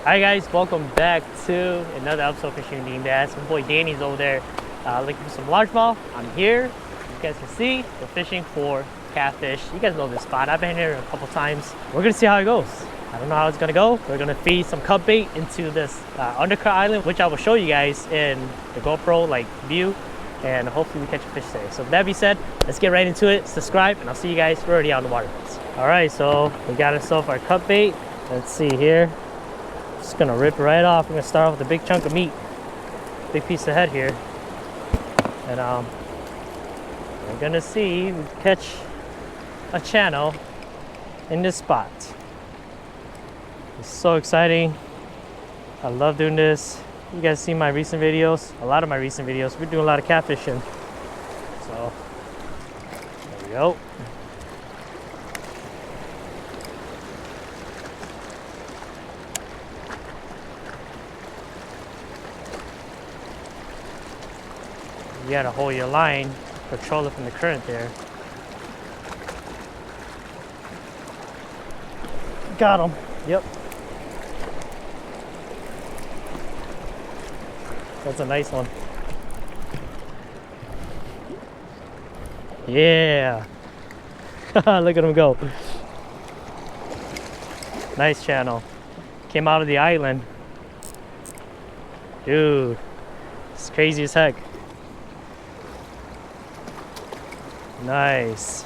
Alright guys, welcome back to another episode of Fishing with DYangBass. My boy Danny's over there looking for some largemouth. I'm here. You guys can see we're fishing for catfish. You guys know this spot. I've been here a couple times. We're gonna see how it goes. I don't know how it's gonna go. We're gonna feed some cut bait into this undercut island, which I will show you guys in the GoPro view, and hopefully we catch a fish today. So with that being said, let's get right into it. Subscribe and I'll see you guys. We're already out in the water. Alright, so we got ourselves our cut bait. Let's see here. Just gonna rip right off. We're gonna start off with a big chunk of meat, big piece of head here, and we're gonna see if we can catch a channel in this spot. It's so exciting. I love doing this. You guys see my recent videos, a lot of my recent videos. We're doing a lot of catfishing. So there we go. You gotta hold your line, control it from the current there. Got him. Yep. That's a nice one. Yeah. Look at him go. Nice channel. Came out of the island. Dude, it's crazy as heck. Nice.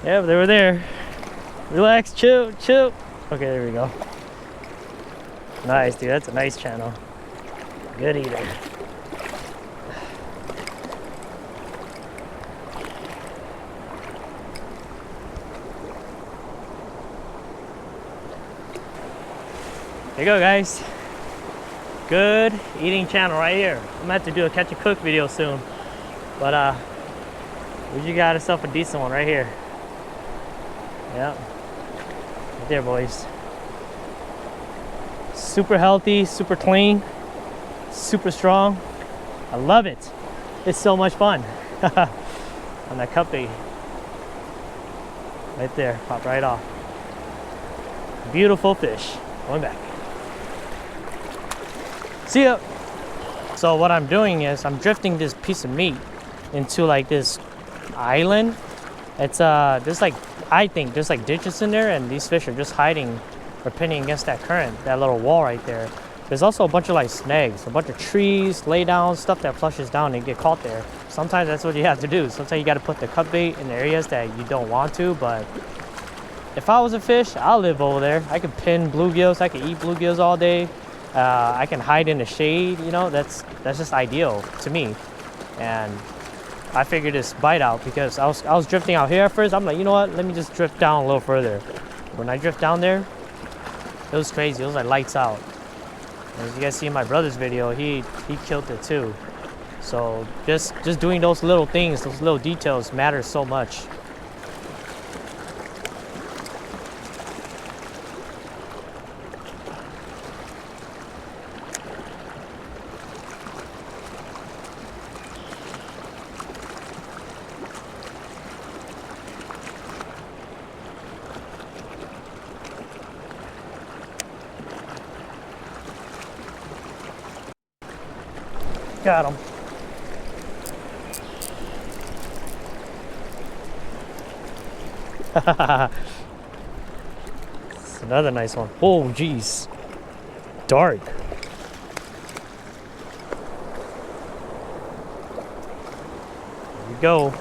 Yeah, they were there. Relax, chill, chill. Okay, there we go. Nice, dude. That's a nice channel. Good eater. There you go, guys. Good eating channel right here. I'm gonna have to do a catch and cook video soon. But we got ourselves a decent one right here. Yep. Right there, boys. Super healthy, super clean, super strong. I love it. It's so much fun. On that cut bait. Right there, pop right off. Beautiful fish. Going back. See ya. So what I'm doing is I'm drifting this piece of meat into this island. It's I think there's ditches in there, and these fish are just hiding or pinning against that current, that little wall right there. There's also a bunch of snags, a bunch of trees, lay down, stuff that flushes down and get caught there. Sometimes that's what you have to do. Sometimes you got to put the cut bait in the areas that you don't want to, but if I was a fish, I'll live over there. I could pin bluegills, I could eat bluegills all day. I can hide in the shade, that's just ideal to me. And I figured this bite out because I was drifting out here at first. I'm like, you know what? Let me just drift down a little further. When I drift down there, it was crazy. It was like lights out. As you guys see in my brother's video, he killed it too. So just doing those little things, those little details matter so much. Got him. It's another nice one. Oh, geez. Dark. There we go.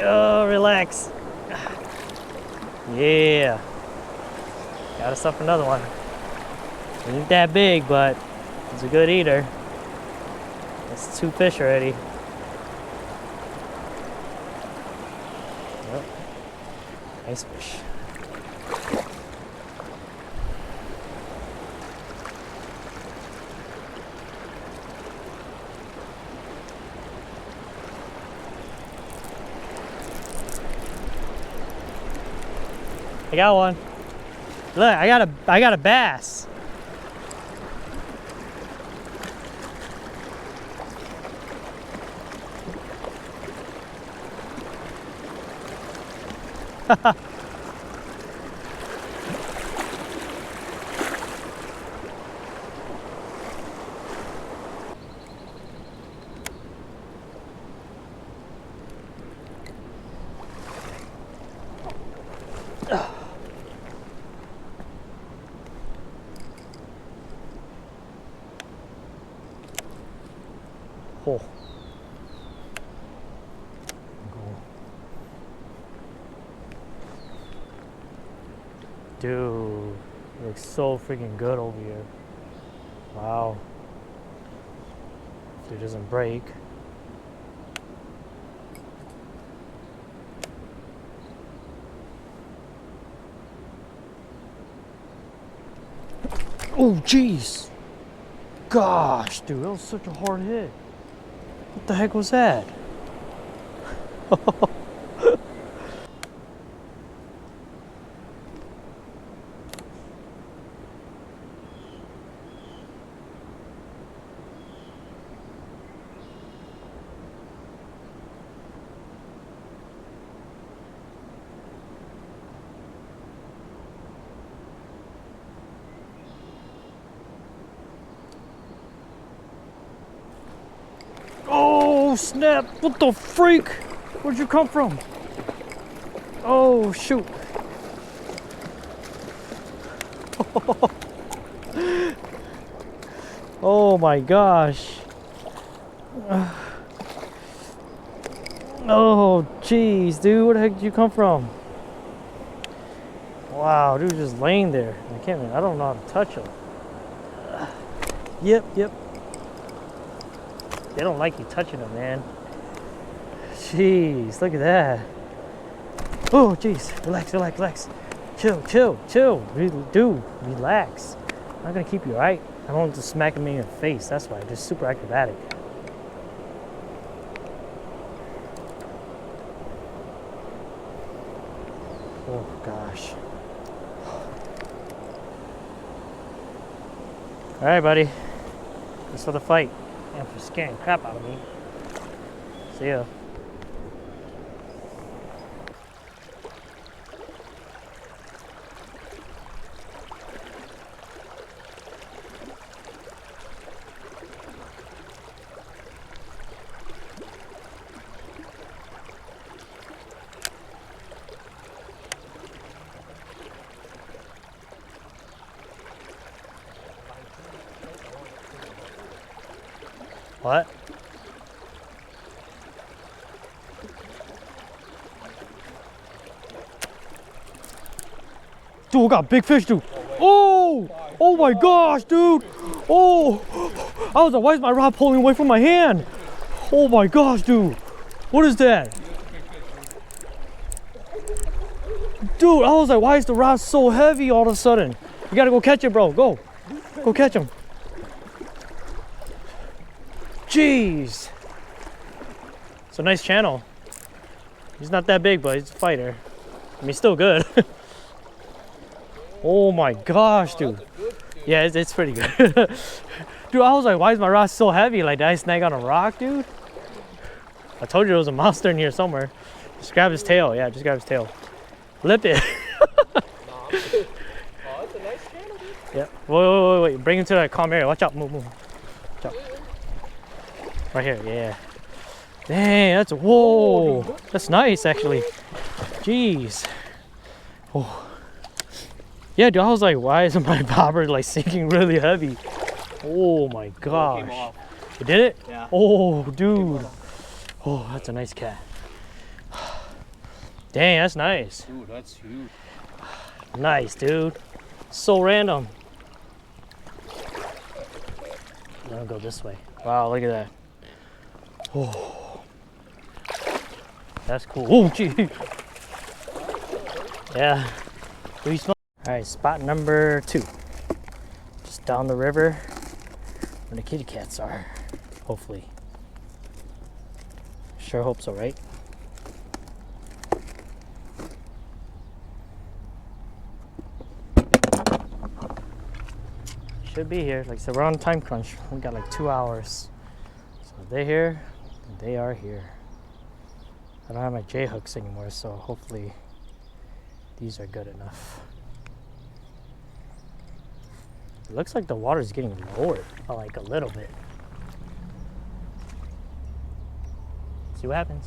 Oh, relax. Yeah. Got us up another one. Ain't that big, but it's a good eater. That's 2 fish already. Yep. Nice fish. I got one. Look, I got a bass. Oh. Dude, it looks so freaking good over here. Wow. If it doesn't break. Oh, jeez. Gosh, dude, that was such a hard hit. What the heck was that? Oh snap, what the freak? Where'd you come from? Oh shoot. Oh my gosh. Oh jeez, dude, where the heck did you come from? Wow, dude, just laying there. I don't know how to touch him. Yep. They don't like you touching them, man. Jeez, look at that. Oh, jeez. Relax. Chill. Dude, relax. I'm not gonna keep you right. I don't want to smack me in your face. That's why. Just super acrobatic. Oh, gosh. All right, buddy. Let's start the fight. Man, for scaring the crap out of me. See ya. What? Dude, I got big fish, dude. Oh! Oh my gosh, dude! Oh! I was like, why is my rod pulling away from my hand? Oh my gosh, dude! What is that? Dude, I was like, why is the rod so heavy all of a sudden? You gotta go catch it, bro. Go. Go catch him. Jeez. It's a nice channel. He's not that big, but he's a fighter. I mean, he's still good. Oh my gosh, dude. Yeah, it's pretty good. Dude, I was like, why is my rod so heavy? Like, did I snag on a rock, dude? I told you there was a monster in here somewhere. Just grab his tail. Yeah, just grab his tail. Lip it. Oh, it's a nice channel, dude. Yeah. Wait. Bring him to that calm area. Watch out. Move. Watch out. Right here, yeah. Dang, that's, whoa. That's nice, actually. Jeez. Oh. Yeah, dude, I was like, why isn't my bobber like sinking really heavy? Oh my gosh. It did it? Yeah. Oh, dude. Oh, that's a nice cat. Dang, that's nice. Dude, that's huge. Nice, dude. So random. I'm gonna go this way. Wow, look at that. Oh, that's cool. Oh, gee. Yeah. What do you smell? All right, spot number 2. Just down the river where the kitty cats are. Hopefully. Sure hope so, right? Should be here. Like I said, we're on time crunch. We got like 2 hours. So they're here. They are here. I don't have my J hooks anymore, so hopefully these are good enough. It looks like the water is getting lower, like a little bit. See what happens.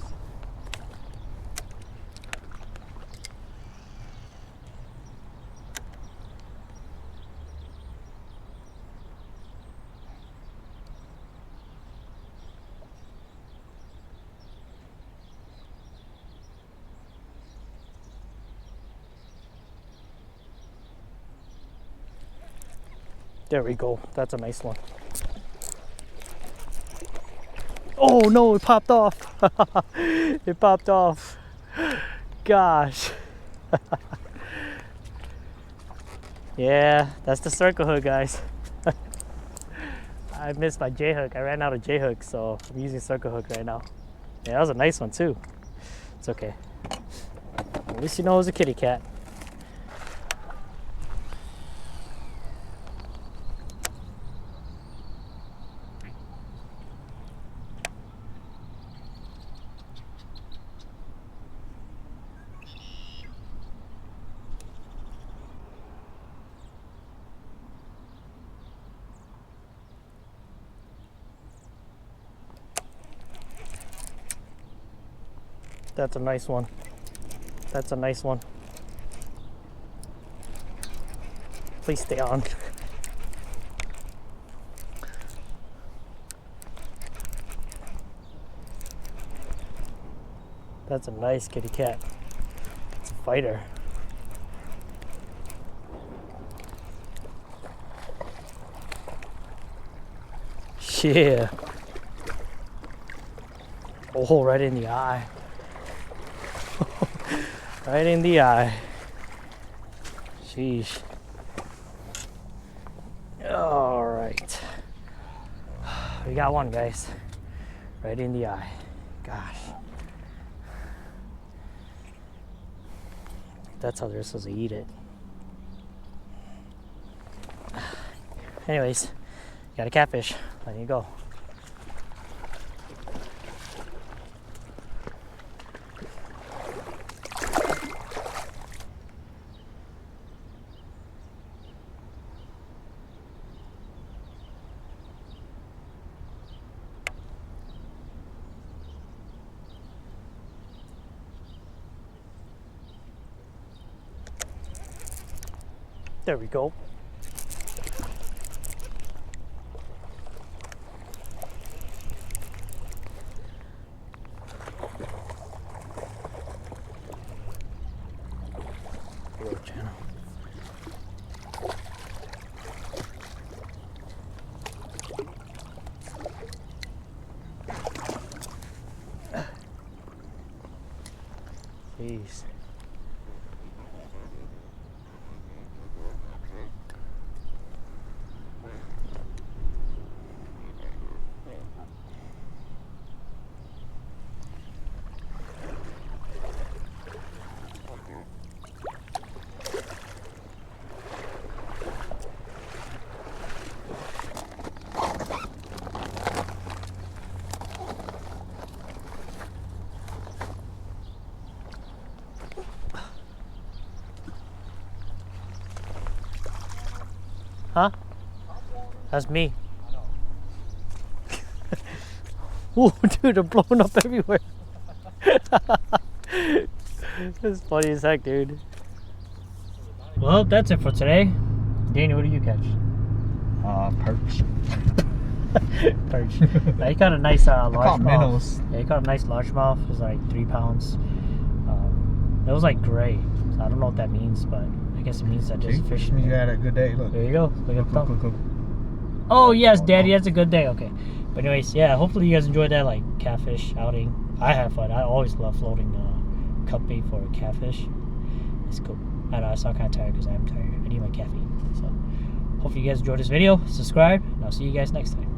There we go. That's a nice one. Oh no, it popped off. It popped off. Gosh. Yeah, that's the circle hook, guys. I missed my J hook. I ran out of J hook, so I'm using circle hook right now. Yeah, that was a nice one too. It's okay. At least you know it was a kitty cat. That's a nice one. That's a nice one. Please stay on. That's a nice kitty cat. It's a fighter. Yeah. Oh, right in the eye. Right in the eye. Sheesh. All right. We got one, guys. Right in the eye. Gosh. That's how they're supposed to eat it. Anyways, got a catfish. There you go. There we go. Channel. Jeez. Huh? That's me. Whoa, dude, they're blowing up everywhere. That's funny as heck, dude. Well, that's it for today. Danny, what do you catch? Perch. Perch. Now, you caught a nice largemouth. Minnows. Yeah, you caught a nice largemouth. It was like 3 pounds. It was like gray. So I don't know what that means, but I guess it means that there's fish. You had a good day. Look. There you go. Look at the thumb. Cool. Oh yes, Daddy, that's a good day. Okay, but anyways, yeah. Hopefully you guys enjoyed that like catfish outing. I have fun. I always love floating cup bait for catfish. It's cool. I know I sound kind of tired because I am tired. I need my caffeine. So hopefully you guys enjoyed this video. Subscribe, and I'll see you guys next time.